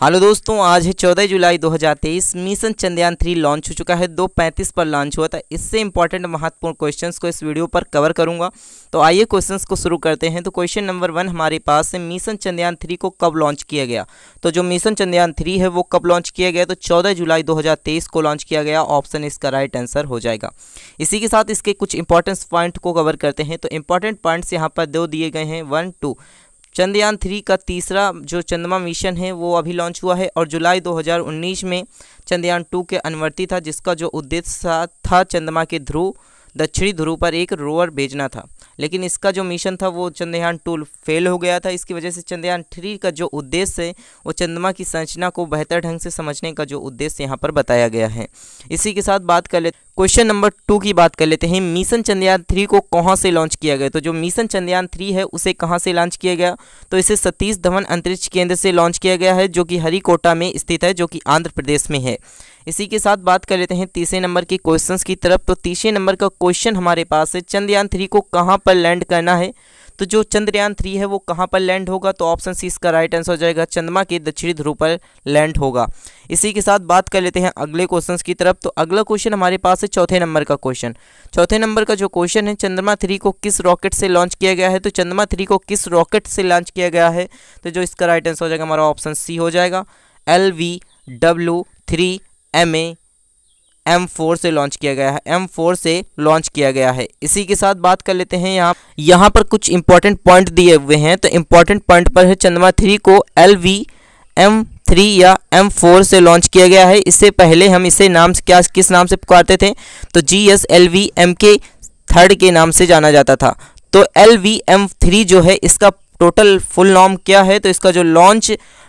Hello दोस्तों, आज है 14 जुलाई 2023। मिशन चंद्रयान 3 लॉन्च हो चुका है। 2:35 पर लॉन्च हुआ था। इससे इंपॉर्टेंट महत्वपूर्ण क्वेश्चंस को इस वीडियो पर कवर करूंगा। तो आइए क्वेश्चंस को शुरू करते हैं। तो क्वेश्चन नंबर 1 हमारे पास है, मिशन चंद्रयान 3 को कब लॉन्च किया गया। तो जो मिशन चंद्रयान 3 है वो कब लॉन्च किया गया, तो 14 जुलाई 2023 को लॉन्च किया गया। ऑप्शन इसका राइट आंसर हो जाएगा। इसी के साथ इसके कुछ इंपॉर्टेंट पॉइंट को कवर करते हैं। तो इंपॉर्टेंट पॉइंट्स यहाँ पर दो दिए गए हैं, 1, 2। चंद्रयान 3 का तीसरा जो चंद्रमा मिशन है वो अभी लॉन्च हुआ है और जुलाई 2019 में चंद्रयान 2 के अनुवर्ती था, जिसका जो उद्देश्य था चंद्रमा के दक्षिणी ध्रुव पर एक रोवर भेजना था। लेकिन इसका जो मिशन था वो चंद्रयान 2 फेल हो गया था। इसकी वजह से चंद्रयान 3 का जो उद्देश्य है वो चंद्रमा की संरचना को बेहतर ढंग से समझने का जो उद्देश्य यहाँ पर बताया गया है। इसी के साथ बात कर लेते क्वेश्चन नंबर 2 की बात कर लेते हैं। मिशन चंद्रयान 3 को कहाँ से लॉन्च किया गया। तो जो मिशन चंद्रयान 3 है उसे कहाँ से लॉन्च किया गया, तो इसे सतीश धवन अंतरिक्ष केंद्र से लॉन्च किया गया है, जो कि हरिकोटा में स्थित है, जो कि आंध्र प्रदेश में है। इसी के साथ बात कर लेते हैं तीसरे नंबर के क्वेश्चंस की तरफ। तो तीसरे नंबर का क्वेश्चन हमारे पास है, चंद्रयान 3 को कहाँ पर लैंड करना है। तो जो चंद्रयान 3 है वो कहाँ पर लैंड होगा, तो ऑप्शन सी इसका राइट आंसर हो जाएगा, चंद्रमा के दक्षिणी ध्रुव पर लैंड होगा। इसी के साथ बात कर लेते हैं अगले क्वेश्चंस की तरफ। तो अगला क्वेश्चन हमारे पास है चौथे नंबर का क्वेश्चन। चौथे नंबर का जो क्वेश्चन है, चंद्रमा 3 को किस रॉकेट से लॉन्च किया गया है। तो चंद्रमा 3 को किस रॉकेट से लॉन्च किया गया है, तो जो इसका राइट आंसर हो जाएगा हमारा ऑप्शन सी हो जाएगा, LVW-3MA M4 से लॉन्च किया गया है। M4 से लॉन्च किया गया है। इसी के साथ बात कर लेते हैं यहाँ पर कुछ इंपॉर्टेंट पॉइंट दिए हुए हैं। तो इंपॉर्टेंट पॉइंट पर है, चंद्रमा 3 को LVM3 या M4 से लॉन्च किया गया है। इससे पहले हम इसे किस नाम से पुकारते थे, तो GSLV-MK3 के नाम से जाना जाता था। तो LVM3 जो है इसका टोटल फुल नाम क्या है, तो इसका जो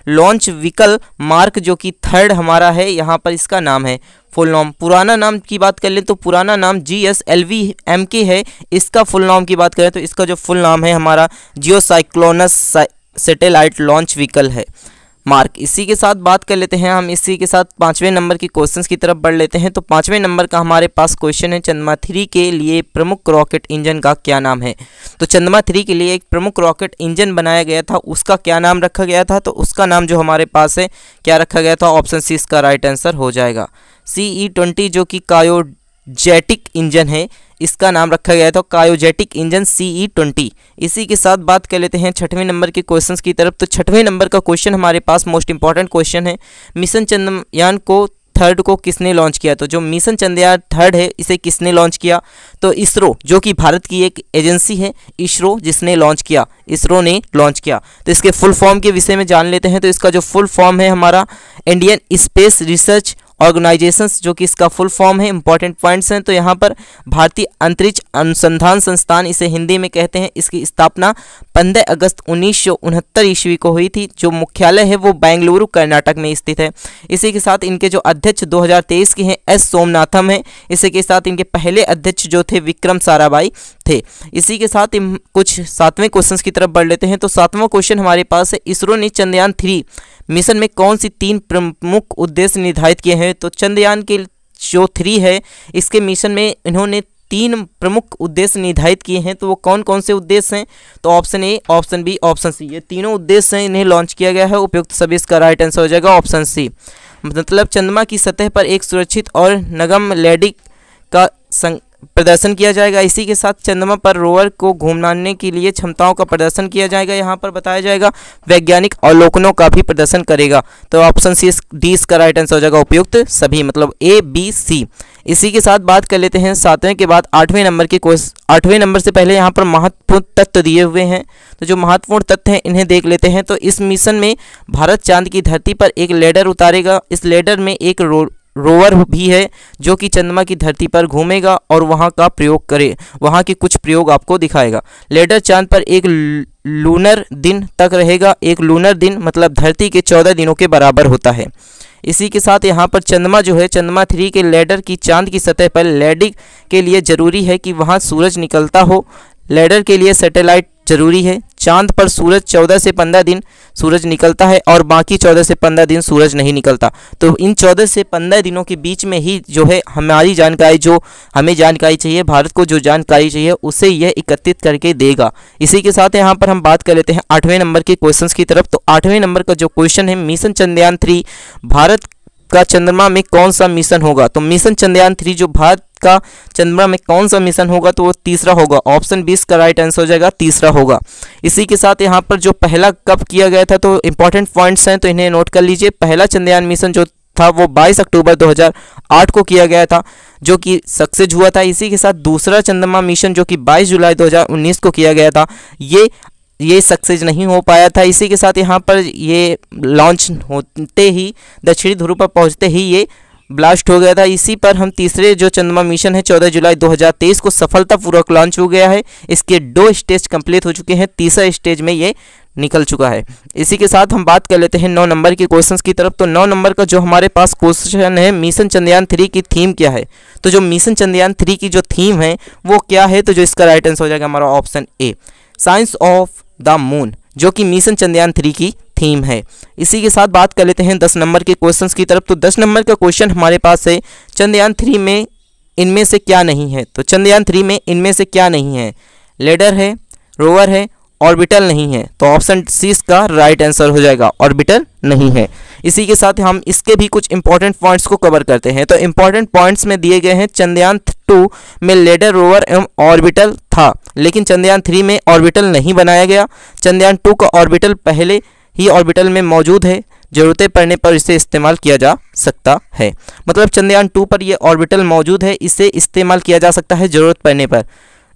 लॉन्च व्हीकल मार्क जो कि 3 हमारा है, यहाँ पर इसका नाम है फुल नाम। पुराना नाम की बात कर लें तो पुराना नाम GSLV-MK है। इसका फुल नाम की बात करें तो इसका जो फुल नाम है हमारा जियोसाइक्लोनस सैटेलाइट लॉन्च व्हीकल है मार्क। इसी के साथ बात कर लेते हैं हम, इसी के साथ 5वें नंबर की क्वेश्चंस की तरफ बढ़ लेते हैं। तो 5वें नंबर का हमारे पास क्वेश्चन है, चंद्रमा 3 के लिए प्रमुख रॉकेट इंजन का क्या नाम है। तो चंद्रमा 3 के लिए एक प्रमुख रॉकेट इंजन बनाया गया था, उसका क्या नाम रखा गया था, तो उसका नाम जो हमारे पास है क्या रखा गया था, ऑप्शन सी इसका राइट आंसर हो जाएगा, CE-20, जो कि क्रायोजेटिक इंजन है, इसका नाम रखा गया था क्रायोजेटिक इंजन CE-20। इसी के साथ बात कर लेते हैं 6वें नंबर के क्वेश्चंस की तरफ। तो 6वें नंबर का क्वेश्चन हमारे पास मोस्ट इंपॉर्टेंट क्वेश्चन है, मिशन चंद्रयान को 3 को किसने लॉन्च किया। तो जो मिशन चंद्रयान 3 है इसे किसने लॉन्च किया, तो इसरो, जो कि भारत की एक एजेंसी है इसरो, जिसने लॉन्च किया, इसरो ने लॉन्च किया। तो इसके फुल फॉर्म के विषय में जान लेते हैं। तो इसका जो फुल फॉर्म है हमारा इंडियन स्पेस रिसर्च ऑर्गेनाइजेशंस, जो कि इसका फुल फॉर्म है। इंपॉर्टेंट पॉइंट्स हैं तो यहाँ पर भारतीय अंतरिक्ष अनुसंधान संस्थान इसे हिंदी में कहते हैं। इसकी स्थापना 15 अगस्त 1969 ईस्वी को हुई थी। जो मुख्यालय है वो बेंगलुरु कर्नाटक में स्थित है। इसी के साथ इनके जो अध्यक्ष 2023 के हैं S सोमनाथम है। इसी के साथ इनके पहले अध्यक्ष जो थे विक्रम साराभाई थे। इसी के साथ कुछ 7वें क्वेश्चन की तरफ बढ़ लेते हैं। तो 7वां क्वेश्चन हमारे पास है, इसरो ने चंद्रयान 3 मिशन में कौन सी 3 प्रमुख उद्देश्य निर्धारित किए हैं। तो चंद्रयान के जो 3 है इसके मिशन में इन्होंने 3 प्रमुख उद्देश्य निर्धारित किए हैं। तो वो कौन कौन से उद्देश्य हैं, तो option A, option B, option C, ये तीनों उद्देश्य हैं, इन्हें लॉन्च किया गया है। उपयुक्त सभी इसका राइट आंसर हो जाएगा ऑप्शन सी। मतलब चंद्रमा की सतह पर एक सुरक्षित और नगम लैंडिंग का प्रदर्शन किया जाएगा। इसी के साथ चंद्रमा पर रोवर को घूमने के लिए क्षमताओं का प्रदर्शन किया जाएगा। यहाँ पर बताया जाएगा वैज्ञानिक अवलोकनों का भी प्रदर्शन करेगा। तो ऑप्शन सी डी इसका राइट आंसर हो जाएगा, उपयुक्त सभी, मतलब A, B, C। इसी के साथ बात कर लेते हैं 7वें के बाद 8वें नंबर के क्वेश्चन। 8वें नंबर से पहले यहाँ पर महत्वपूर्ण तथ्य दिए हुए हैं। तो जो महत्वपूर्ण तथ्य हैं इन्हें देख लेते हैं। तो इस मिशन में भारत चांद की धरती पर एक लैंडर उतारेगा। इस लैंडर में एक रोवर भी है जो कि चंद्रमा की धरती पर घूमेगा और वहां के कुछ प्रयोग आपको दिखाएगा। लैंडर चांद पर एक लूनर दिन तक रहेगा। एक लूनर दिन मतलब धरती के 14 दिनों के बराबर होता है। इसी के साथ यहाँ पर चंद्रमा जो है, चंद्रमा 3 के लैंडर की चांद की सतह पर लैंडिंग के लिए जरूरी है कि वहाँ सूरज निकलता हो। लैंडर के लिए सैटेलाइट जरूरी है। चांद पर सूरज 14 से 15 दिन सूरज निकलता है और बाकी 14 से 15 दिन सूरज नहीं निकलता। तो इन 14 से 15 दिनों के बीच में ही जो है हमारी जानकारी, जो हमें जानकारी चाहिए, भारत को जो जानकारी चाहिए उसे यह एकत्रित करके देगा। इसी के साथ यहाँ पर हम बात कर लेते हैं 8वें नंबर के क्वेश्चंस की तरफ। तो 8वें नंबर का जो क्वेश्चन है, मिशन चंद्रयान 3 भारत का चंद्रमा में कौन सा मिशन होगा। तो मिशन चंद्रयान 3 जो भारत का चंद्रमा में कौन सा मिशन होगा, तो वो तीसरा होगा। ऑप्शन 20 का राइट आंसर हो जाएगा, तीसरा होगा। इसी के साथ यहाँ पर जो पहला कब किया गया था, तो इंपॉर्टेंट पॉइंट्स हैं, तो इन्हें नोट कर लीजिए। पहला चंद्रयान मिशन जो था वो 22 अक्टूबर 2008 को किया गया था, जो कि सक्सेस हुआ था। इसी के साथ दूसरा चंद्रमा मिशन जो कि 22 जुलाई 2019 को किया गया था, ये सक्सेस नहीं हो पाया था। इसी के साथ यहाँ पर ये लॉन्च होते ही, दक्षिणी ध्रुव पर पहुँचते ही ये ब्लास्ट हो गया था। इसी पर हम तीसरे जो चंद्रमा मिशन है 14 जुलाई 2023 को सफलतापूर्वक लॉन्च हो गया है। इसके 2 स्टेज कंप्लीट हो चुके हैं, तीसरा स्टेज में ये निकल चुका है। इसी के साथ हम बात कर लेते हैं 9 नंबर के क्वेश्चंस की तरफ। तो 9 नंबर का जो हमारे पास क्वेश्चन है, मिशन चंद्रयान 3 की थीम क्या है। तो जो मिशन चंद्रयान 3 की जो थीम है वो क्या है, तो जो इसका राइट आंसर हो जाएगा हमारा option A, science of the moon, जो कि मिशन चंद्रयान 3 की थीम है। इसी के साथ बात कर लेते हैं 10 नंबर के क्वेश्चंस की तरफ। तो 10 नंबर का क्वेश्चन हमारे पास है, चंद्रयान 3 में इनमें से क्या नहीं है। तो चंद्रयान 3 में इनमें से क्या नहीं है, लैंडर है, रोवर है, ऑर्बिटल नहीं है। तो ऑप्शन सी इसका राइट आंसर हो जाएगा, ऑर्बिटल नहीं है। इसी के साथ हम इसके भी कुछ इंपॉर्टेंट पॉइंट्स को कवर करते हैं। तो इंपॉर्टेंट पॉइंट्स में दिए गए हैं, चंद्रयान 2 में लैंडर, रोवर एवं ऑर्बिटल था, लेकिन चंद्रयान 3 में ऑर्बिटल नहीं बनाया गया। चंद्रयान 2 का ऑर्बिटल पहले ही ऑर्बिटल में मौजूद है, जरूरत पड़ने पर इसे इस्तेमाल किया जा सकता है। मतलब चंद्रयान 2 पर यह ऑर्बिटल मौजूद है, इसे इस्तेमाल किया जा सकता है जरूरत पड़ने पर।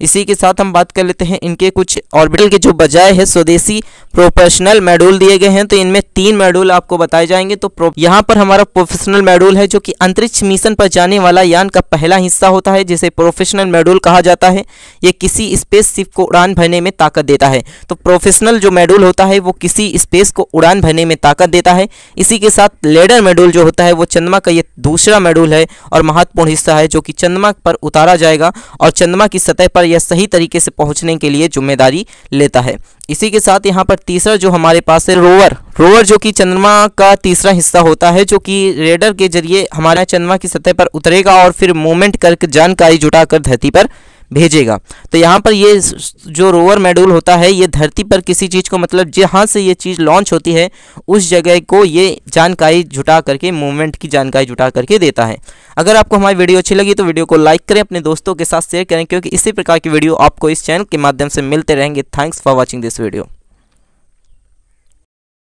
इसी के साथ हम बात कर लेते हैं इनके कुछ ऑर्बिटल के जो बजाय है स्वदेशी प्रोफेशनल मॉड्यूल दिए गए हैं। तो इनमें 3 मॉड्यूल आपको बताए जाएंगे। तो यहाँ पर हमारा प्रोफेशनल मॉड्यूल है, जो कि अंतरिक्ष मिशन पर जाने वाला यान का पहला हिस्सा होता है, जिसे प्रोफेशनल मॉड्यूल कहा जाता है। ये किसी स्पेसशिप को उड़ान भरने में ताकत देता है। तो प्रोफेशनल जो मॉड्यूल होता है वो किसी स्पेस को उड़ान भरने में ताकत देता है। इसी के साथ लैंडर मॉड्यूल जो होता है वो चंद्रमा का ये दूसरा मॉड्यूल है और महत्वपूर्ण हिस्सा है, जो कि चंद्रमा पर उतारा जाएगा और चंद्रमा की सतह पर यह सही तरीके से पहुंचने के लिए जिम्मेदारी लेता है। इसी के साथ यहाँ पर तीसरा जो हमारे पास है रोवर जो कि चंद्रमा का तीसरा हिस्सा होता है, जो कि रेडर के जरिए हमारा चंद्रमा की सतह पर उतरेगा और फिर मूवमेंट करके जानकारी जुटाकर धरती पर भेजेगा। तो यहाँ पर ये जो रोवर मॉड्यूल होता है ये धरती पर किसी चीज़ को, मतलब जहाँ से ये चीज़ लॉन्च होती है उस जगह को ये जानकारी जुटा करके, मूवमेंट की जानकारी जुटा करके देता है। अगर आपको हमारी वीडियो अच्छी लगी तो वीडियो को लाइक करें, अपने दोस्तों के साथ शेयर करें, क्योंकि इसी प्रकार की वीडियो आपको इस चैनल के माध्यम से मिलते रहेंगे। Thanks for watching this video.